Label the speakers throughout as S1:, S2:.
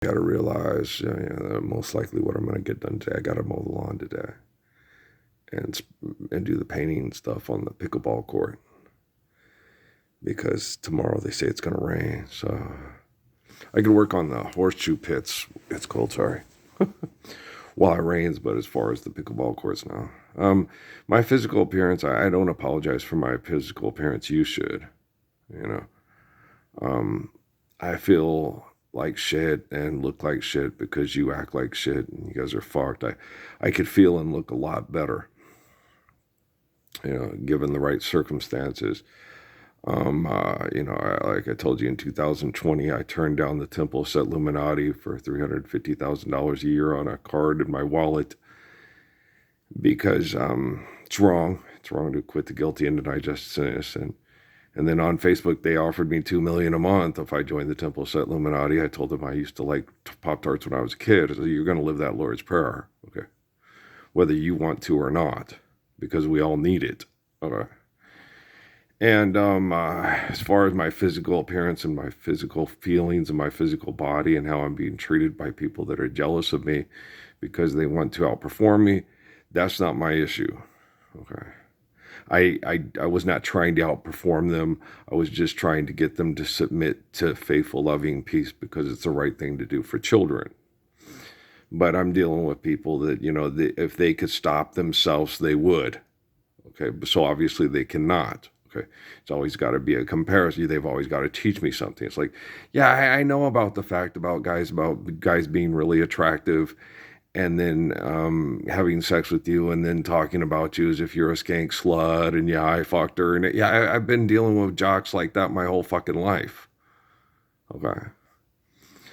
S1: got to realize, most likely what I'm going to get done today, I got to mow the lawn today and do the painting stuff on the pickleball court because tomorrow they say it's going to rain. So I can work on the horseshoe pits. It's cold, sorry. While it rains, but as far as the pickleball courts now. My physical appearance, I don't apologize for my physical appearance. You should, you know. I feel like shit and look like shit because you act like shit and you guys are fucked. I could feel and look a lot better, given the right circumstances. Like I told you in 2020, I turned down the Temple Set Illuminati for $350,000 a year on a card in my wallet because it's wrong. It's wrong to quit the guilty and deny justice and innocence. And then on Facebook, they offered me $2 million a month if I joined the Temple Set Illuminati. I told them I used to like Pop-Tarts when I was a kid. I said, you're going to live that Lord's Prayer, okay? Whether you want to or not, because we all need it, okay? And as far as my physical appearance and my physical feelings and my physical body and how I'm being treated by people that are jealous of me because they want to outperform me, that's not my issue, okay? I was not trying to outperform them. I was just trying to get them to submit to faithful, loving peace because it's the right thing to do for children. But I'm dealing with people that, if they could stop themselves, they would. Okay, so obviously they cannot. Okay, it's always got to be a comparison. They've always got to teach me something. It's like, yeah, I know about the fact about guys being really attractive and then having sex with you and then talking about you as if you're a skank slut and yeah, I fucked her. And yeah, I've been dealing with jocks like that my whole fucking life. Okay.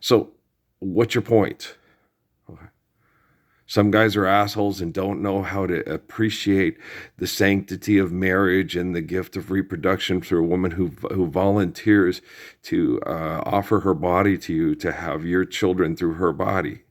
S1: So what's your point? Okay. Some guys are assholes and don't know how to appreciate the sanctity of marriage and the gift of reproduction through a woman who volunteers to offer her body to you to have your children through her body.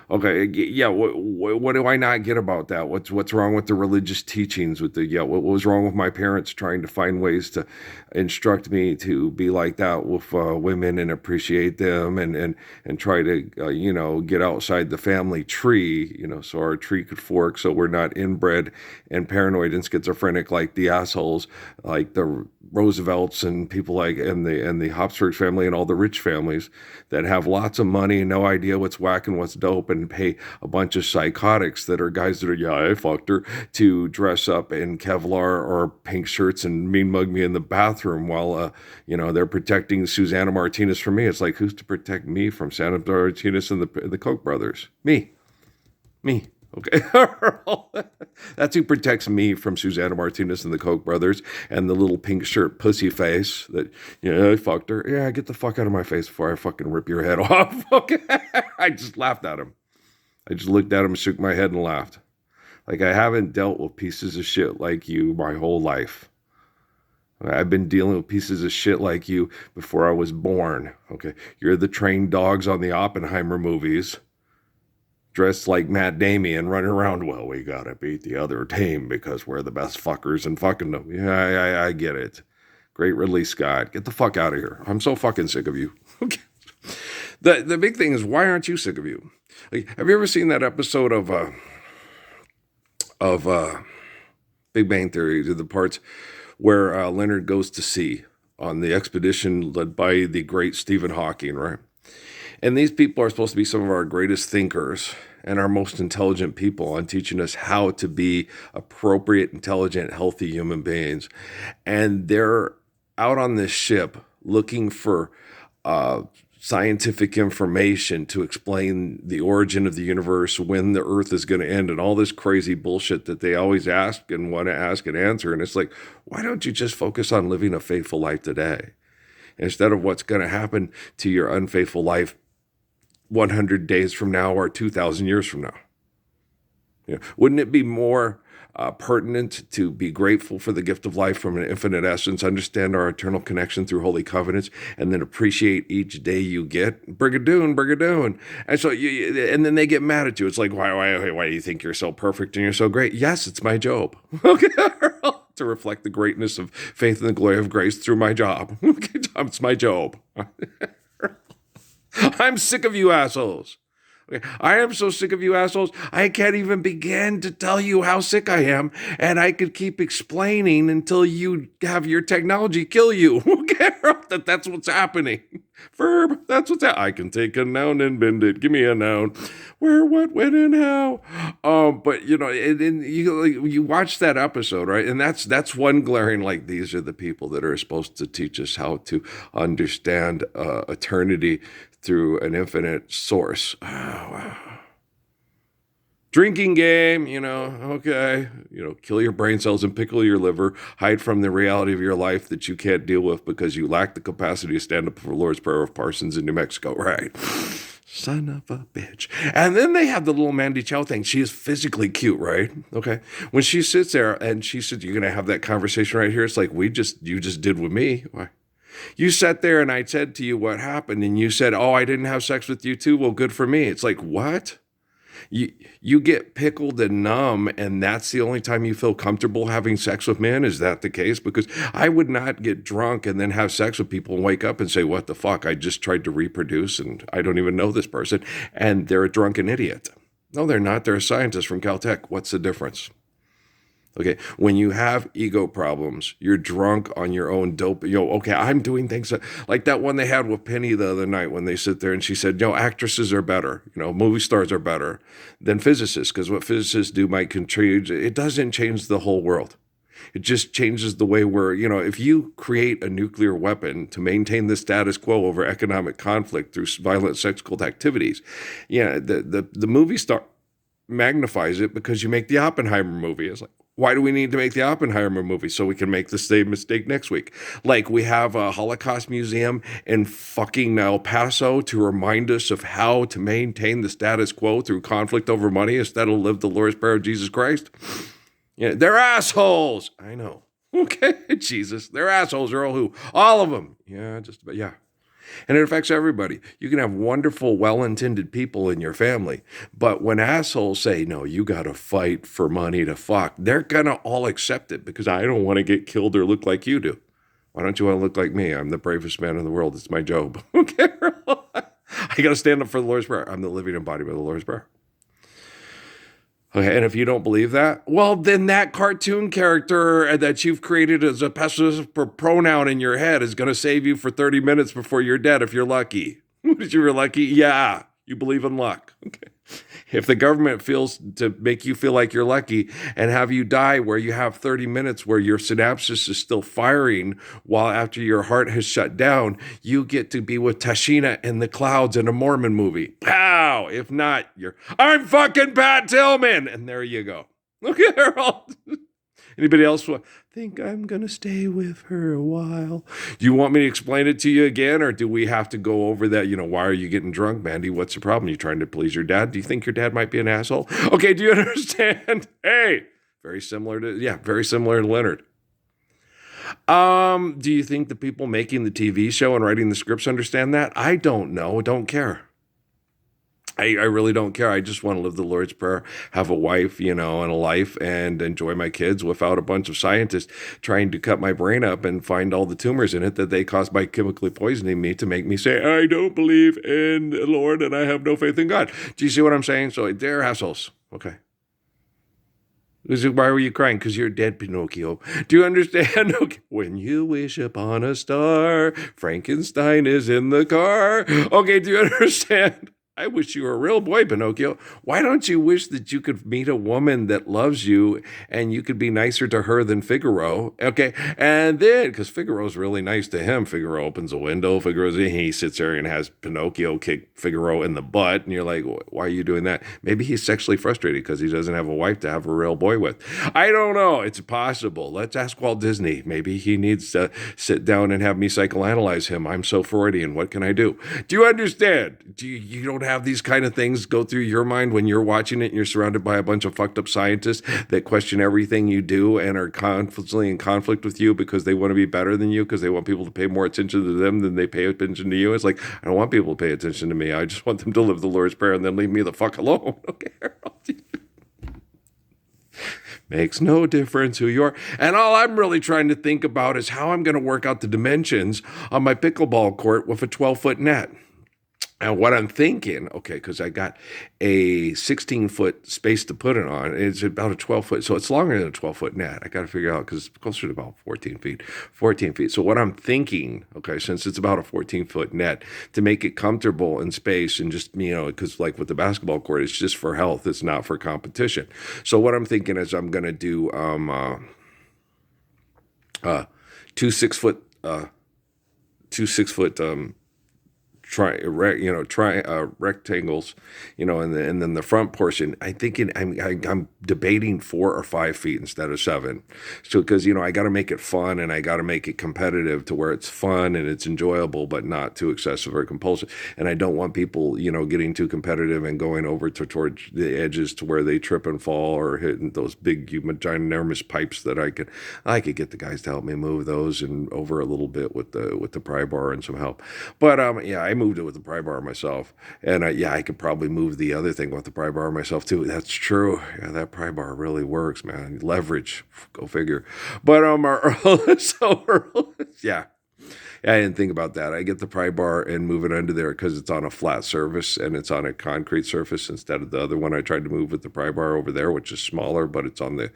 S1: Okay, yeah. What do I not get about that? What's wrong with the religious teachings? What was wrong with my parents trying to find ways to instruct me to be like that with women and appreciate them and try to get outside the family tree, so our tree could fork, so we're not inbred and paranoid and schizophrenic like the assholes, like the Roosevelts and people like and the Habsburg family and all the rich families that have lots of money and no idea what's whack and what's dope and pay a bunch of psychotics that are guys that are, yeah, I fucked her, to dress up in Kevlar or pink shirts and mean mug me in the bathroom while, they're protecting Susanna Martinez from me. It's like, who's to protect me from Santa Martinez and the Koch brothers? Me. Okay. That's who protects me from Susanna Martinez and the Koch brothers and the little pink shirt pussy face that, I fucked her. Yeah, get the fuck out of my face before I fucking rip your head off. Okay. I just laughed at him. I just looked at him, shook my head and laughed. Like, I haven't dealt with pieces of shit like you my whole life. I've been dealing with pieces of shit like you before I was born. Okay. You're the trained dogs on the Oppenheimer movies, dressed like Matt Damien, running around, well, we gotta beat the other team because we're the best fuckers and fucking them. Yeah, I get it. Great Ridley Scott. Get the fuck out of here. I'm so fucking sick of you. Okay. The big thing is, why aren't you sick of you? Like, have you ever seen that episode of Big Bang Theory, the parts where Leonard goes to sea on the expedition led by the great Stephen Hawking, right? And these people are supposed to be some of our greatest thinkers and our most intelligent people on teaching us how to be appropriate, intelligent, healthy human beings. And they're out on this ship looking for scientific information to explain the origin of the universe, when the earth is going to end, and all this crazy bullshit that they always ask and want to ask and answer. And it's like, why don't you just focus on living a faithful life today instead of what's going to happen to your unfaithful life 100 days from now or 2,000 years from now? Wouldn't it be more pertinent to be grateful for the gift of life from an infinite essence, understand our eternal connection through holy covenants, and then appreciate each day you get? Brigadoon. And so and then they get mad at you. It's like, why do you think you're so perfect and you're so great? Yes, it's my job. Okay. To reflect the greatness of faith and the glory of grace through my job. Okay, it's my job. I'm sick of you assholes. Okay. I am so sick of you assholes. I can't even begin to tell you how sick I am. And I could keep explaining until you have your technology kill you. Okay. That's what's happening. Verb. That's what's happening. I can take a noun and bend it. Give me a noun. Where, what, when, and how. But you watch that episode, right? And that's one glaring, like, these are the people that are supposed to teach us how to understand eternity through an infinite source. Oh, wow. Drinking game, okay. Kill your brain cells and pickle your liver. Hide from the reality of your life that you can't deal with because you lack the capacity to stand up for the Lord's Prayer of Parsons in New Mexico, right? Son of a bitch. And then they have the little Mandy Chow thing. She is physically cute, right? Okay. When she sits there and she said, you're going to have that conversation right here. It's like, you just did with me. Why? You sat there and I said to you what happened and you said, oh, I didn't have sex with you too. Well, good for me. It's like, what? You get pickled and numb and that's the only time you feel comfortable having sex with men? Is that the case? Because I would not get drunk and then have sex with people and wake up and say, what the fuck? I just tried to reproduce and I don't even know this person and they're a drunken idiot. No, they're not. They're a scientist from Caltech. What's the difference? Okay, when you have ego problems, you're drunk on your own dope. Okay, I'm doing things like that one they had with Penny the other night when they sit there and she said, actresses are better, movie stars are better than physicists because what physicists do might contribute. It doesn't change the whole world. It just changes the way if you create a nuclear weapon to maintain the status quo over economic conflict through violent sexual activities, the movie star magnifies it because you make the Oppenheimer movie. It's like, why do we need to make the Oppenheimer movie? So we can make the same mistake next week. Like we have a Holocaust museum in fucking El Paso to remind us of how to maintain the status quo through conflict over money instead of live the Lord's Prayer of Jesus Christ. They're assholes. I know. Okay, Jesus. They're assholes. They're all who? All of them. Yeah, just about, yeah. And it affects everybody. You can have wonderful, well-intended people in your family, but when assholes say, no, you got to fight for money to fuck, they're going to all accept it because I don't want to get killed or look like you do. Why don't you want to look like me? I'm the bravest man in the world. It's my job. Okay. I got to stand up for the Lord's Prayer. I'm the living embodiment of the Lord's Prayer. Okay, and if you don't believe that, well, then that cartoon character that you've created as a passive pronoun in your head is going to save you for 30 minutes before you're dead if you're lucky. If you're lucky, yeah, you believe in luck. Okay. If the government feels to make you feel like you're lucky and have you die where you have 30 minutes where your synapses is still firing while after your heart has shut down, you get to be with Tashina in the clouds in a Mormon movie. Pow! If not, I'm fucking Pat Tillman! And there you go. Look at her all... Anybody else think I'm going to stay with her a while? Do you want me to explain it to you again, or do we have to go over that? Why are you getting drunk, Mandy? What's the problem? You trying to please your dad? Do you think your dad might be an asshole? Okay, do you understand? Hey, very similar to Leonard. Do you think the people making the TV show and writing the scripts understand that? I don't know. Don't care. I really don't care. I just want to live the Lord's Prayer, have a wife, and a life, and enjoy my kids without a bunch of scientists trying to cut my brain up and find all the tumors in it that they caused by chemically poisoning me to make me say, I don't believe in the Lord and I have no faith in God. Do you see what I'm saying? So they're assholes. Okay. Why were you crying? Because you're dead, Pinocchio. Do you understand? Okay. When you wish upon a star, Frankenstein is in the car. Okay, do you understand? I wish you were a real boy, Pinocchio. Why don't you wish that you could meet a woman that loves you and you could be nicer to her than Figaro? Okay. And then, because Figaro's really nice to him, Figaro opens a window, he sits there and has Pinocchio kick Figaro in the butt. And you're like, why are you doing that? Maybe he's sexually frustrated because he doesn't have a wife to have a real boy with. I don't know. It's possible. Let's ask Walt Disney. Maybe he needs to sit down and have me psychoanalyze him. I'm so Freudian. What can I do? Do you understand? You don't have these kind of things go through your mind when you're watching it and you're surrounded by a bunch of fucked up scientists that question everything you do and are constantly in conflict with you because they want to be better than you because they want people to pay more attention to them than they pay attention to you. It's like, I don't want people to pay attention to me. I just want them to live the Lord's Prayer and then leave me the fuck alone. Okay. Makes no difference who you are. And all I'm really trying to think about is how I'm going to work out the dimensions on my pickleball court with a 12-foot net. And what I'm thinking, okay, because I got a 16-foot space to put it on. It's about a 12-foot, so it's longer than a 12-foot net. I got to figure out because it's closer to about 14 feet. 14 feet. So what I'm thinking, okay, since it's about a 14-foot net, to make it comfortable in space and just, because like with the basketball court, it's just for health. It's not for competition. So what I'm thinking is I'm going to do two 6-foot, two 6-foot rectangles, and then the front portion. I'm debating 4 or 5 feet instead of 7. So because I got to make it fun and I got to make it competitive to where it's fun and it's enjoyable, but not too excessive or compulsive. And I don't want people getting too competitive and going over towards the edges to where they trip and fall or hitting those big ginormous pipes that I could get the guys to help me move those and over a little bit with the pry bar and some help. But yeah, I moved it with the pry bar myself, and I could probably move the other thing with the pry bar myself too. That's true. Yeah, that pry bar really works, man. Leverage, go figure. But yeah. Yeah, I didn't think about that. I get the pry bar and move it under there because it's on a flat surface and it's on a concrete surface instead of the other one I tried to move with the pry bar over there, which is smaller, but it's on the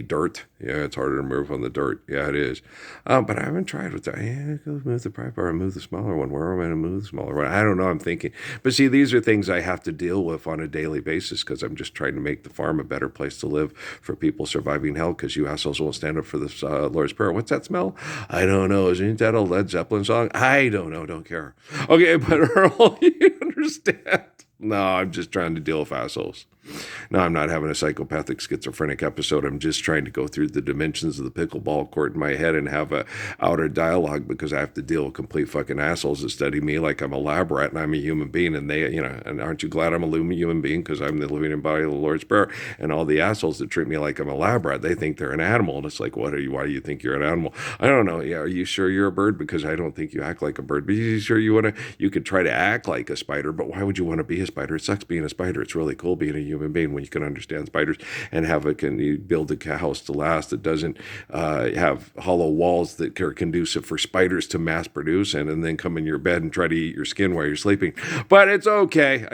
S1: dirt. Yeah, it's harder to move on the dirt. Yeah, it is. But I haven't tried with that. Yeah, go move the pry bar and move the smaller one. Where am I going to move the smaller one? I don't know. I'm thinking. But see, these are things I have to deal with on a daily basis because I'm just trying to make the farm a better place to live for people surviving hell because you assholes won't stand up for this Lord's Prayer. What's that smell? I don't know. Isn't that a Led Zeppelin song? I don't know. Don't care. Okay, but Earl, you understand? No, I'm just trying to deal with assholes. No, I'm not having a psychopathic schizophrenic episode. I'm just trying to go through the dimensions of the pickleball court in my head and have a outer dialogue because I have to deal with complete fucking assholes that study me like I'm a lab rat and I'm a human being. And they, and aren't you glad I'm a human being because I'm the living embodiment of the Lord's Prayer? And all the assholes that treat me like I'm a lab rat, they think they're an animal. And it's like, what are you? Why do you think you're an animal? I don't know. Yeah, are you sure you're a bird? Because I don't think you act like a bird. But you sure you could try to act like a spider, but why would you want to be a spider? It sucks being a spider. It's really cool being a human being when you can understand spiders and you build a house to last that doesn't have hollow walls that are conducive for spiders to mass produce and then come in your bed and try to eat your skin while you're sleeping. But it's okay.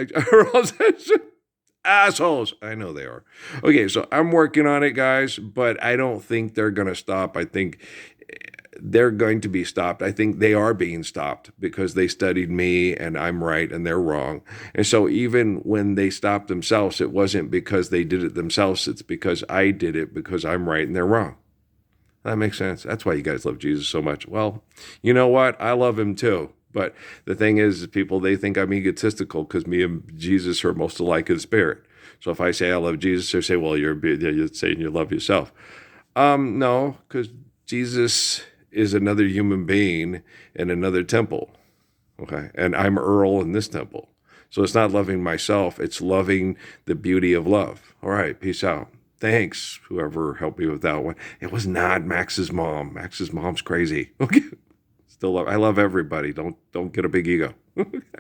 S1: Assholes. I know they are. Okay, so I'm working on it, guys, but I don't think they're going to stop. I think they're going to be stopped. I think they are being stopped because they studied me and I'm right and they're wrong. And so even when they stopped themselves, it wasn't because they did it themselves. It's because I did it because I'm right and they're wrong. That makes sense. That's why you guys love Jesus so much. Well, you know what? I love him too. But the thing is people, they think I'm egotistical because me and Jesus are most alike in spirit. So if I say I love Jesus, they say, well, you're saying you love yourself. No, because Jesus is another human being in another temple. Okay. And I'm Earl in this temple. So it's not loving myself. It's loving the beauty of love. All right. Peace out. Thanks. Whoever helped me with that one. It was not Max's mom. Max's mom's crazy. Okay. I love everybody. Don't get a big ego.